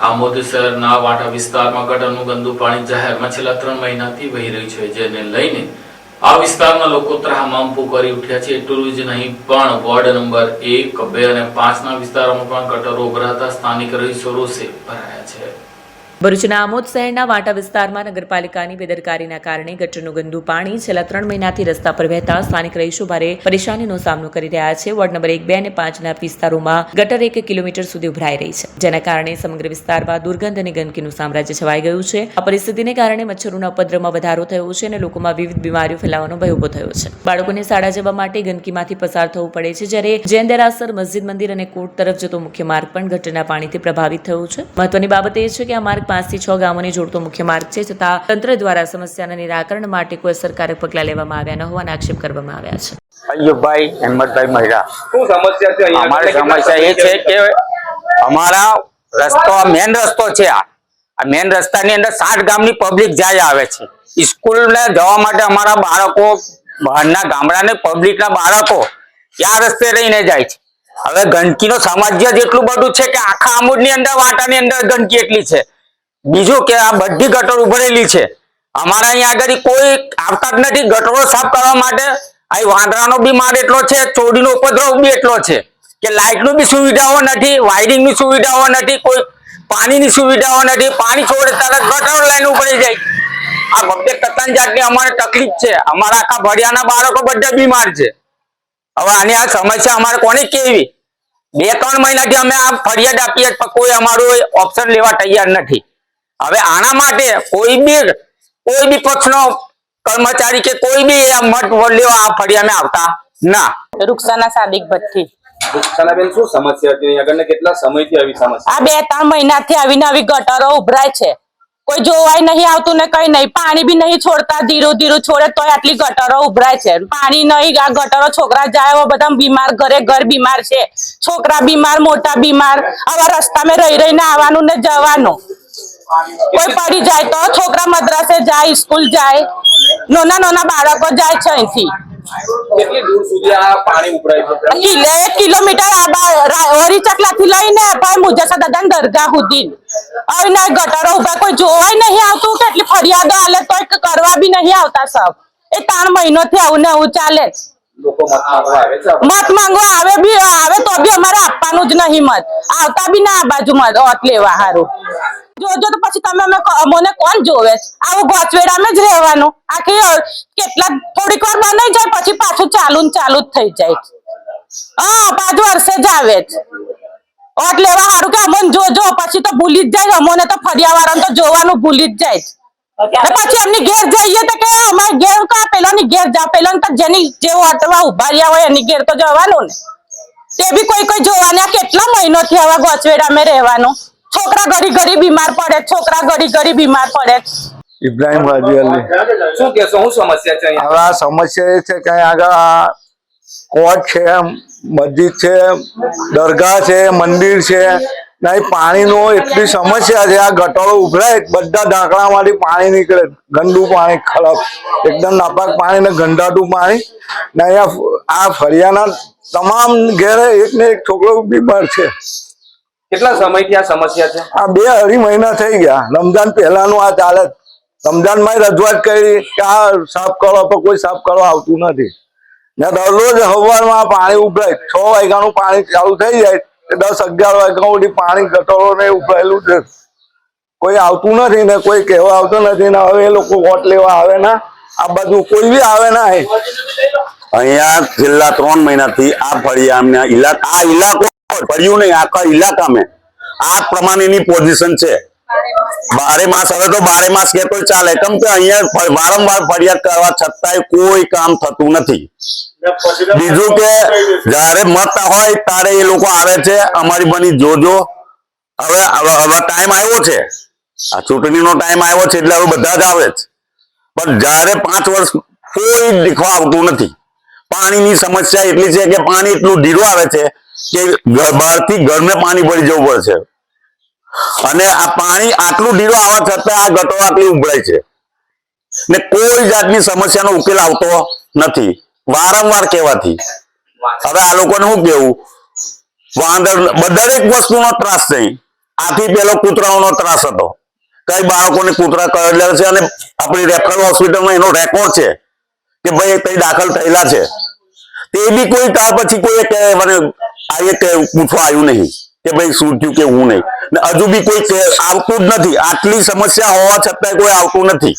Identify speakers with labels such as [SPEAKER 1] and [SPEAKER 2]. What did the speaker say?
[SPEAKER 1] આમોદ શહેરના વાટા વિસ્તારમાં ગટરનું ગંદુ પાણી જાહેરમાં છેલ્લા 3 મહિનાથી વહી રહ્યું છે, જેને લઈને આ વિસ્તારના લોકો ત્રાહિમામ પોકારી ઉઠ્યા છે। એટલું જ નહીં પણ વોર્ડ નંબર 1, 2 અને 5 ના વિસ્તારોમાં પણ ગટરો ઉભરાતા સ્થાનિક રહીશો રોષે ભરાયા છે।
[SPEAKER 2] ભરૂચના આમોદ શહેરના વાટા વિસ્તારમાં નગરપાલિકાની બેદરકારીના કારણે ગટરનું ગંદુ પાણી છેલ્લા 3 મહિનાથી રસ્તા પર વહેતા સ્થાનિક રહીશો ભારે પરેશાનીનો સામનો કરી રહ્યા છે। વોર્ડ નંબર 1, 2 અને 5 ના વિસ્તારોમાં ગટર 1 કિલોમીટર સુધી ઉભરાઈ રહી છે, જેના કારણે સમગ્ર વિસ્તારમાં દુર્ગંધ અને ગંદકીનું સામ્રાજ્ય છવાઈ ગયું છે। આ પરિસ્થિતિને કારણે મચ્છરોના ઉપદ્રવમાં વધારો થયો છે અને લોકોમાં વિવિધ બીમારીઓ ફેલાવાનો ભય ઉભો થયો છે। બાળકોને શાળા જવા માટે ગંદકીમાંથી પસાર થવું પડે છે, જ્યારે જૈન દેરાસર, મસ્જિદ, મંદિર અને કોર્ટ તરફ જતો મુખ્ય માર્ગ પણ ગટરના પાણીથી પ્રભાવિત થયો છે। મહત્વની બાબત એ છે કે આ માર્ગ 5 થી 6 ગામોને જોડતો મુખ્ય માર્ગ છે, છતાં તંત્ર દ્વારા સમસ્યાના નિરાકરણ માટે કોઈ અસરકારક પગલાં લેવામાં આવ્યા ન હોવાના આક્ષેપ કરવામાં આવ્યા છે।
[SPEAKER 3] અયુબભાઈ હેમતભાઈ મહિરા,
[SPEAKER 4] શું સમસ્યા છે અહીંયા?
[SPEAKER 3] અમારી સમસ્યા એ છે કે અમારા રસ્તો મેન રસ્તો છે, આ મેન રસ્તાની અંદર 60 ગામની પબ્લિક જાય આવે છે। સ્કૂલને જવા માટે અમારા બાળકો બહારના ગામડાને પબ્લિકના બાળકો ત્યાં રસ્તે રહીને જાય છે। હવે ગંદકીનો સામ્રાજ્ય જેટલું બધું છે કે આખા આમોદની અંદર, વાટાની અંદર ગંદકી એટલી છે। બીજું કે આ બધી ગટર ઉભરેલી છે, અમારા અહીંયા આગળ કોઈ આવતા જ નથી ગટરો સાફ કરવા માટે। આ વાંદરાનો બી માર એટલો છે, ચોરીનો ઉપદ્રવ બી એટલો છે કે લાઇટની બી સુવિધાઓ નથી, વાયરિંગની સુવિધાઓ નથી, કોઈ પાણીની સુવિધાઓ નથી। પાણી છોડે તરત ગટર લાઈન ઉપડી જાય। આ વખતે કતન જાતની અમારે તકલીફ છે, અમારા આખા ભડિયાના બાળકો બધા બીમાર છે। હવે આની આ સમસ્યા અમારે કોને કેવી? 2-3 મહિનાથી અમે આ ફરિયાદ આપીએ પણ કોઈ અમારું ઓપ્શન લેવા તૈયાર નથી। હવે આના માટે કોઈ બી પક્ષનો કર્મચારી કે કોઈ બી મત લેવા આ ફરિયામાં આવતા ના।
[SPEAKER 5] रुखसाना सादिक भट्टी।
[SPEAKER 4] રૂક્ષાનાબેન, શું સમસ્યા હતી અહીંયા આગળ? કેટલા સમયથી આવી સમસ્યા?
[SPEAKER 5] આ 2-3 મહિનાથી આવીને આવી ગટરો ઉભરાય છે, કોઈ જોવાય નહીં આવતું ને કઈ નહીં। પાણી બી નહીં છોડતા, ધીરું ધીરું છોડે તોય આટલી ગટરો ઉભરાય છે। પાણી નહીં, આ ગટરો છોકરા જાય બધા બીમાર, ઘરે ઘર બીમાર છે, છોકરા બીમાર, મોટા બીમાર। આવા રસ્તામાં રહી રહીને આવવાનું ને જવાનું। કોઈ પડી જાય તો છોકરા મદ્રાસે જાય, સ્કૂલ જાય, નાના બાળકો જાય છે અહીંથી।
[SPEAKER 4] કેટલી દૂર સુધી આ પાણી ઉભરાય છે?
[SPEAKER 5] 1 કિલોમીટર વરી ચકલાથી લઈને ભાઈ મુજસા દાદા દરગાહ સુધી આવીને ગટરો ઉભા, કોઈ જોવાય નહીં આવતું। કેટલી ફરિયાદો આલે તોય કરવા બી નહીં આવતા સબ। એ 3 મહિનોથી આવું ને આવું ચાલે।
[SPEAKER 4] લોકો મત માંગવા આવે છે?
[SPEAKER 5] મત માંગવા આવે તો બી અમારે આપવાનું જ નહીં મત, આવતા બી ના આ બાજુ મત લેવા હારું। જોજો તો પછી તમે મને કોણ જોવે? આવું ગોચવેડામાં જ રહેવાનું। આખી કેટલા થોડીક વાર બનાઈ જાય પછી પાછું ચાલુ જ થઈ જાય। હા, 5 વર્ષે જ આવે જ ઓટ લેવા હારું કે અમને જોજો, પછી તો ભૂલી જ જાય। અમને તો ફરિયાવાળાને તો જોવાનું ભૂલી જ જાય। પછી એમની ઘેર જઈએ તો કે અમારે ઘેર કા પેલાની ઘેર જાવ, પેલા તો જેની જે ઓટવા ઉભા રહ્યા હોય એની ઘેર તો જવાનું ને। તે બી કોઈ જોવાના। કેટલા મહિનોથી આવા ગોચવેડામાં રહેવાનું। છોકરા ઘડી બીમાર પડે, છોકરા ઘડી બીમાર પડે।
[SPEAKER 6] ઇબ્રાહિમ હાજી અલી,
[SPEAKER 4] શું કહેશો? શું સમસ્યા છે અહીંયા?
[SPEAKER 6] હવે આ સમસ્યા એ છે કે આગળ કોર્ટ છે, મસ્જિદ છે, દરગાહ છે, મંદિર છે, નહીં પાણીનો એટલી સમસ્યા છે। આ ગટરો ઉભરાય, બધા ઢાંકણામાંથી પાણી નીકળે, ગંદુ પાણી, ખરાબ, એકદમ નાપાક પાણી ને ગંધાતું પાણી ને। અહીંયા આ ફરિયાના તમામ ઘેરે 1 ને 1 છોકરો બીમાર છે।
[SPEAKER 4] કેટલા સમયથી આ સમસ્યા છે?
[SPEAKER 6] આ 2-2.5 મહિના થઈ ગયા। રમજાન પહેલાનું આ ચાલે। રમજાનમાં રજૂઆત કરી કે આ સાફ કરો, પણ કોઈ સાફ કરવા આવતું નથી ને। દરરોજ સવારમાં પાણી ઉભરાય, 6 વાગ્યાનું પાણી ચાલુ થઈ જાય, 10-11 વાગ્યા સુધી પાણી ગટરો ને ઉભરાયેલું છે। કોઈ આવતું નથી ને કોઈ કહેવા આવતું નથી ને। હવે એ લોકો વોટ લેવા આવે ના, આ બાજુ કોઈ બી આવે ના।
[SPEAKER 7] અહીંયા છેલ્લા 3 મહિનાથી આ ફળિયા આ ઇલાકો ફર્યું નહીં, આખા ઇલાકામાં આ પ્રમાણેની પોઝિશન છે। 12 માસ, હવે તો 12 માસ કે તો ચાલે, કેમ કે અહીંયા વારંવાર ફરિયાદ કરવા છતાંય કોઈ કામ થતું નથી। બીજું કે જયારે મત હોય ત્યારે એ લોકો આવે છે, અમારી બની જોજો। હવે ટાઈમ આવ્યો છે, આ ચૂંટણીનો ટાઈમ આવ્યો છે એટલે હવે બધા જ આવે છે, પણ જયારે 5 વર્ષ કોઈ દેખવા આવતું નથી। પાણીની સમસ્યા એટલી છે કે પાણી એટલું ધીરું આવે છે કે બહારથી ઘરને પાણી ભરી જવું પડશે। અને આ પાણી આટલું ધીરું આવવા છતાં આ ગટરો આટલી ઉભરાય છે ને કોઈ જાતની સમસ્યાનો ઉકેલ આવતો નથી વારંવાર કહેવાથી। હવે આ લોકોને શું કેવું? દરેક વસ્તુનો ત્રાસ છે। આથી પેલો કૂતરાઓનો ત્રાસ હતો. કઈ બાળકોને કૂતરા કરડેલા છે અને આપણી રેફરલ હોસ્પિટલમાં એનો રેકોર્ડ છે કે ભાઈ કઈ દાખલ થયેલા છે. તે બી કોઈ ત્યાર પછી કોઈ મને પૂછવા આવ્યું નહીં કે ભાઈ શું થયું કે હું નહીં, ને હજુ બી કોઈ આવતું જ નથી. આટલી સમસ્યા હોવા છતાં કોઈ આવતું નથી.